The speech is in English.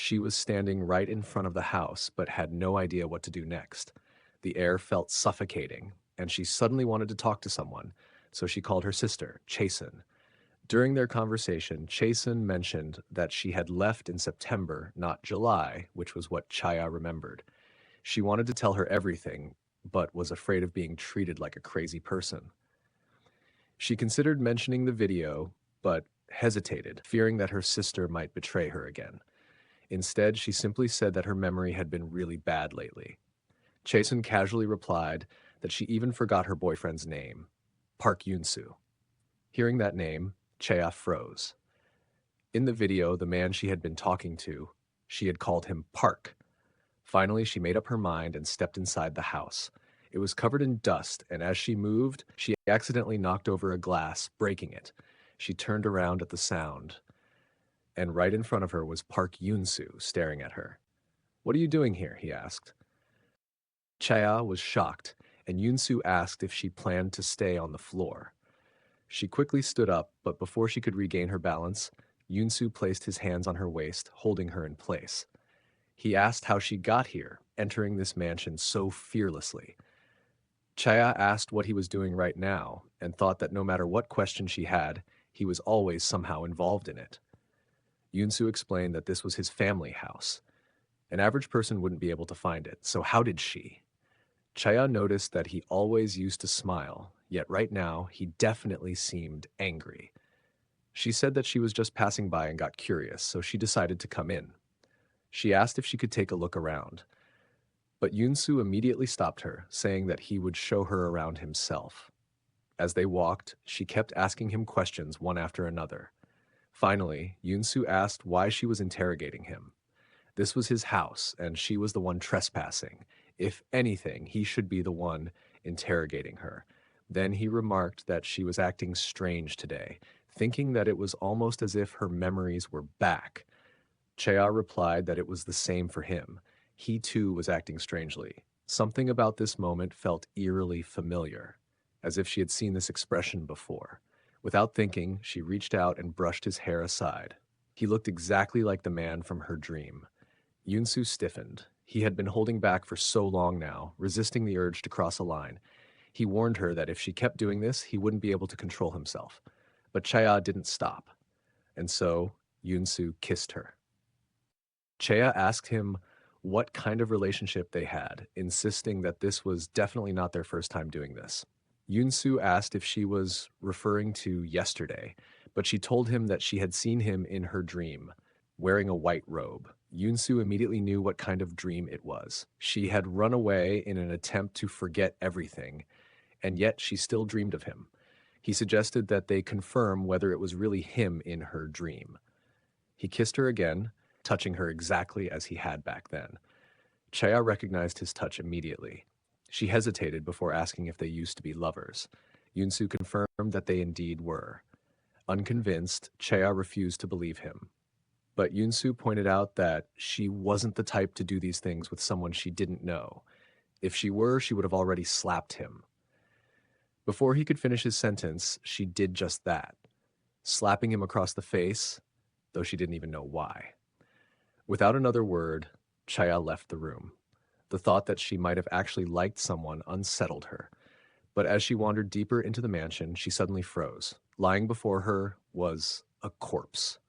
She was standing right in front of the house, but had no idea what to do next. The air felt suffocating, and she suddenly wanted to talk to someone, so she called her sister, Chasen. During their conversation, Chasen mentioned that she had left in September, not July, which was what Chaya remembered. She wanted to tell her everything, but was afraid of being treated like a crazy person. She considered mentioning the video, but hesitated, fearing that her sister might betray her again. Instead, she simply said that her memory had been really bad lately. Chasen casually replied that she even forgot her boyfriend's name, Park Yoon-soo. Hearing that name, Chea froze. In the video, the man she had been talking to, she had called him Park. Finally, she made up her mind and stepped inside the house. It was covered in dust, and as she moved, she accidentally knocked over a glass, breaking it. She turned around at the sound, and right in front of her was Park Yoon-soo staring at her. "What are you doing here?" he asked. Chaya was shocked, and Yoon-soo asked if she planned to stay on the floor. She quickly stood up, but before she could regain her balance, Yoon-soo placed his hands on her waist, holding her in place. He asked how she got here, entering this mansion so fearlessly. Chaya asked what he was doing right now, and thought that no matter what question she had, he was always somehow involved in it. Yoon-soo explained that this was his family house. An average person wouldn't be able to find it, so how did she? Chaya noticed that he always used to smile, yet right now he definitely seemed angry. She said that she was just passing by and got curious, so she decided to come in. She asked if she could take a look around, but Yoon-soo immediately stopped her, saying that he would show her around himself. As they walked, she kept asking him questions one after another. Finally, Yoon-soo asked why she was interrogating him. This was his house, and she was the one trespassing. If anything, he should be the one interrogating her. Then he remarked that she was acting strange today, thinking that it was almost as if her memories were back. Chea replied that it was the same for him. He too was acting strangely. Something about this moment felt eerily familiar, as if she had seen this expression before. Without thinking, she reached out and brushed his hair aside. He looked exactly like the man from her dream. Yoon-soo stiffened. He had been holding back for so long now, resisting the urge to cross a line. He warned her that if she kept doing this, he wouldn't be able to control himself. But Chea didn't stop, and so Yoon-soo kissed her. Chea asked him what kind of relationship they had, insisting that this was definitely not their first time doing this. Yoon-soo asked if she was referring to yesterday, but she told him that she had seen him in her dream, wearing a white robe. Yoon-soo immediately knew what kind of dream it was. She had run away in an attempt to forget everything, and yet she still dreamed of him. He suggested that they confirm whether it was really him in her dream. He kissed her again, touching her exactly as he had back then. Chea recognized his touch immediately. She hesitated before asking if they used to be lovers. Yoon-soo confirmed that they indeed were. Unconvinced, Chea refused to believe him. But Yoon-soo pointed out that she wasn't the type to do these things with someone she didn't know. If she were, she would have already slapped him. Before he could finish his sentence, she did just that, slapping him across the face, though she didn't even know why. Without another word, Chaya left the room. The thought that she might have actually liked someone unsettled her. But as she wandered deeper into the mansion, she suddenly froze. Lying before her was a corpse.